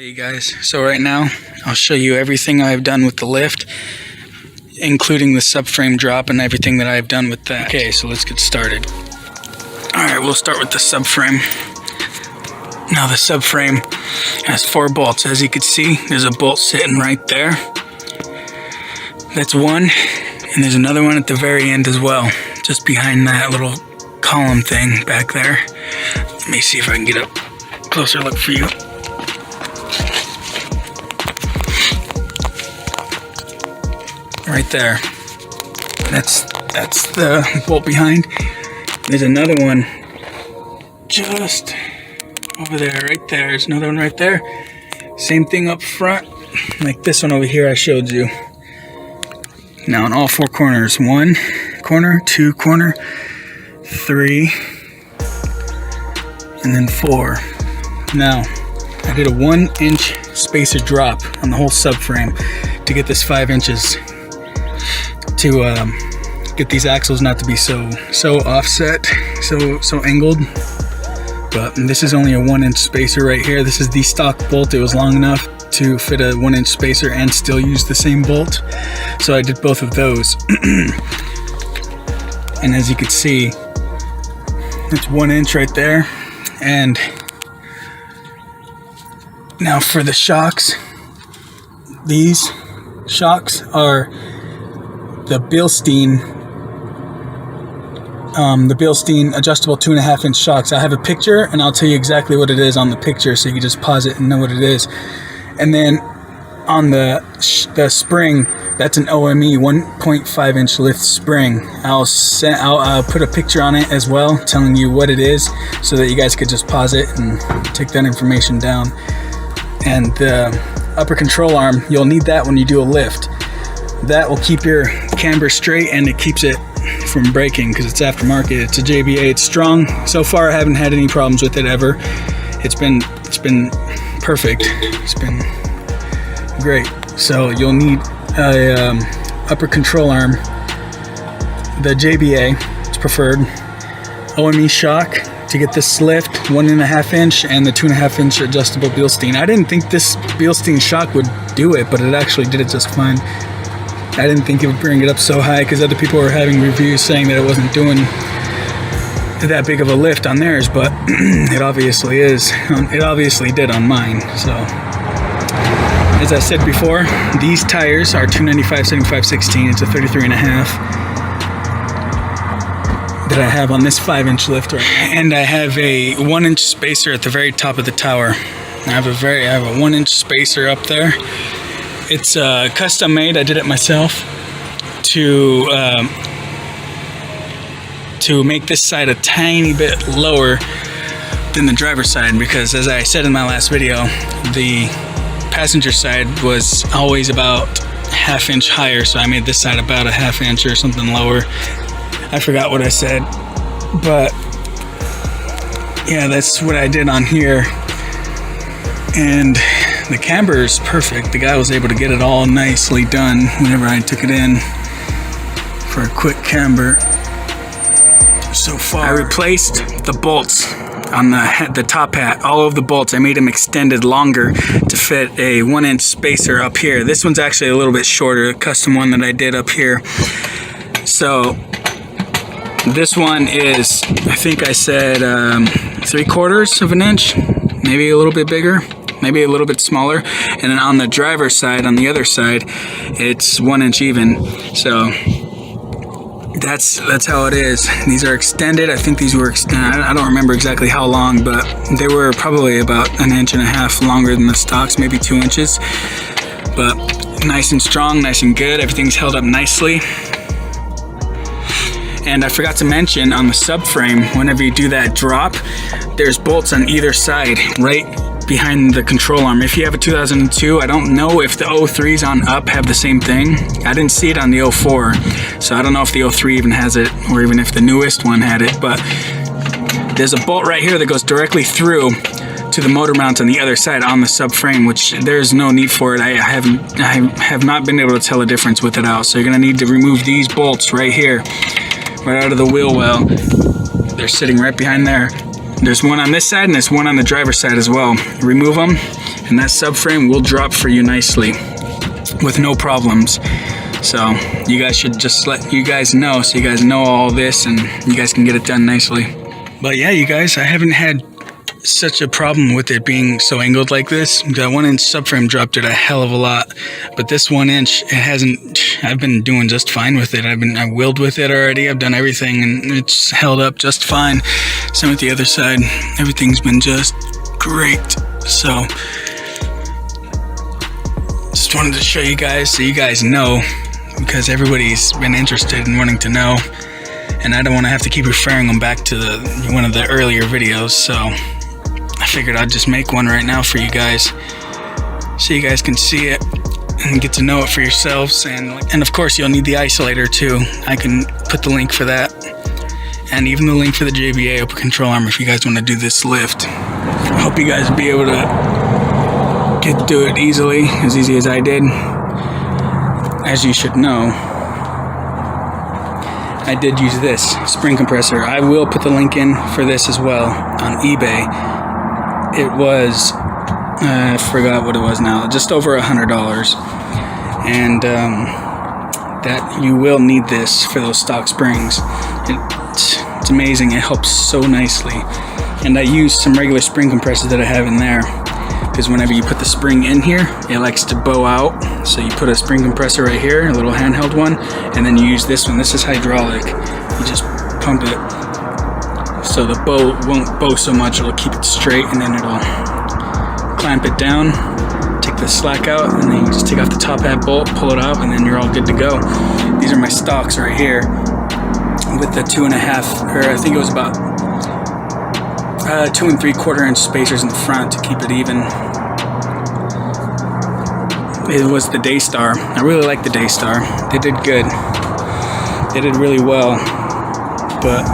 Hey guys, so right now I'll show you everything I've done with the lift, including the subframe drop and everything that I've done with that. Okay, so let's get started. Alright, we'll start with the subframe. Now the subframe has 4 bolts. As you can see, there's a bolt sitting right there. That's one, and there's another one at the very end as well, just behind that little column thing back there. Let me see if I can get a closer look for you. Right there. That's the bolt behind. There's another one just over there, right there. There's another one right there. Same thing up front, like this one over here I showed you. Now in all 4 corners, 1 corner, 2 corner, 3, and then 4. Now, I did a 1-inch spacer drop on the whole subframe to get this 5 inches to get these axles not to be so offset, so angled. But this is only a 1-inch spacer right here. This is the stock bolt. It was long enough to fit a 1-inch spacer and still use the same bolt, so I did both of those. And as you can see, it's 1 inch right there. And now for the shocks, these shocks are the Bilstein adjustable 2.5-inch shocks. I have a picture and I'll tell you exactly what it is on the picture, so you can just pause it and know what it is. And then on the spring, that's an OME 1.5-inch lift spring. I'll put a picture on it as well, telling you what it is, so that you guys could just pause it and take that information down. And the upper control arm, you'll need that when you do a lift. That will keep your camber straight and it keeps it from breaking because it's aftermarket. It's a JBA. It's strong. So far, I haven't had any problems with it ever. It's been perfect. It's been great. So you'll need a upper control arm. The JBA, it's preferred. OME shock to get this lift, 1.5-inch, and the 2.5-inch adjustable Bilstein. I didn't think this Bilstein shock would do it, but it actually did it just fine. I didn't think it would bring it up so high because other people were having reviews saying that it wasn't doing that big of a lift on theirs, but it obviously is. It obviously did on mine. So, as I said before, these tires are 295/75/16. It's a 33.5 that I have on this 5-inch lift right now. And I have a 1-inch spacer at the very top of the tower. I have a 1-inch spacer up there. It's custom made. I did it myself to make this side a tiny bit lower than the driver's side, because as I said in my last video, the passenger side was always about 1/2 inch higher, so I made this side about a 1/2 inch or something lower. I forgot what I said, but yeah, that's what I did on here. And the camber is perfect. The guy was able to get it all nicely done whenever I took it in for a quick camber. So far, I replaced the bolts on the top hat, all of the bolts. I made them extended longer to fit a 1-inch spacer up here. This one's actually a little bit shorter, a custom one that I did up here. So this one is, I think I said 3/4 of an inch, maybe a little bit bigger, maybe a little bit smaller. And then on the driver's side, on the other side, it's 1 inch even. So that's how it is. These are extended. I think these were extended. I don't remember exactly how long, but they were probably about 1.5 inches longer than the stocks, maybe 2 inches. But nice and strong, nice and good. Everything's held up nicely. And I forgot to mention, on the subframe, whenever you do that drop, there's bolts on either side, right behind the control arm. If you have a 2002, I don't know if the 03s on up have the same thing. I didn't see it on the 04, so I don't know if the 03 even has it, or even if the newest one had it, but there's a bolt right here that goes directly through to the motor mount on the other side on the subframe, which there's no need for it. I have not been able to tell a difference with it out, so you're gonna need to remove these bolts right here, right out of the wheel well. They're sitting right behind there. There's one on this side and there's one on the driver's side as well. Remove them, and that subframe will drop for you nicely with no problems. So you guys should just let you guys know, so you guys know all this and you guys can get it done nicely. But yeah, you guys, I haven't had such a problem with it being so angled like this. The 1-inch subframe dropped it a hell of a lot, but this 1-inch, it hasn't. I've been doing just fine with it. I willed with it already. I've done everything and it's held up just fine. Same with the other side. Everything's been just great. So just wanted to show you guys so you guys know, because everybody's been interested in wanting to know, and I don't want to have to keep referring them back to one of the earlier videos. So I figured I'd just make one right now for you guys so you guys can see it and get to know it for yourselves. And of course you'll need the isolator too. I can put the link for that, and even the link for the JBA open control arm if you guys want to do this lift. I hope you guys will be able to get through it easily, as easy as I did. As you should know, I did use this spring compressor. I will put the link in for this as well on eBay. It was, I forgot what it was now, just over $100. And that you will need this for those stock springs. It's amazing. It helps so nicely. And I use some regular spring compressors that I have in there, because whenever you put the spring in here, it likes to bow out. So you put a spring compressor right here, a little handheld one, and then you use this one. This is hydraulic. You just pump it so the bow won't bow so much. It'll keep it straight, and then it'll clamp it down, take the slack out, and then you just take off the top hat bolt, pull it out, and then you're all good to go. These are my stocks right here with the 2.5, or I think it was about 2 3/4 inch spacers in the front to keep it even. It was the Daystar. I really like the Daystar. They did good. They did really well. But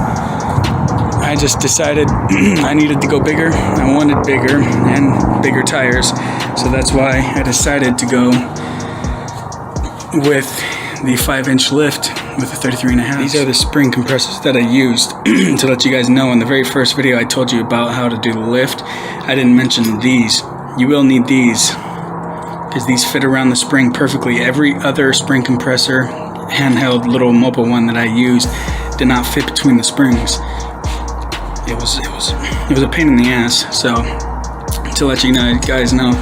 I just decided I needed to go bigger. I wanted bigger and bigger tires. So that's why I decided to go with the 5-inch lift with the 33.5. These are the spring compressors that I used. To let you guys know, in the very first video I told you about how to do the lift, I didn't mention these. You will need these, because these fit around the spring perfectly. Every other spring compressor, handheld little mobile one that I used, did not fit between the springs. It was a pain in the ass. So to let you guys know,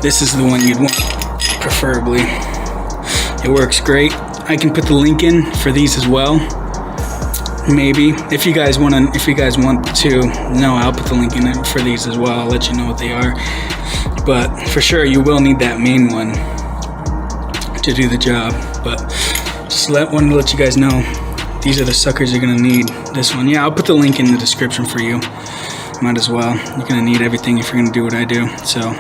this is the one you'd want, preferably. It works great. I can put the link in for these as well. Maybe if you guys want to know, I'll put the link in for these as well. I'll let you know what they are. But for sure, you will need that main one to do the job. But just wanted to let you guys know, these are the suckers you're gonna need. This one, yeah, I'll put the link in the description for you. Might as well. You're gonna need everything if you're gonna do what I do. So.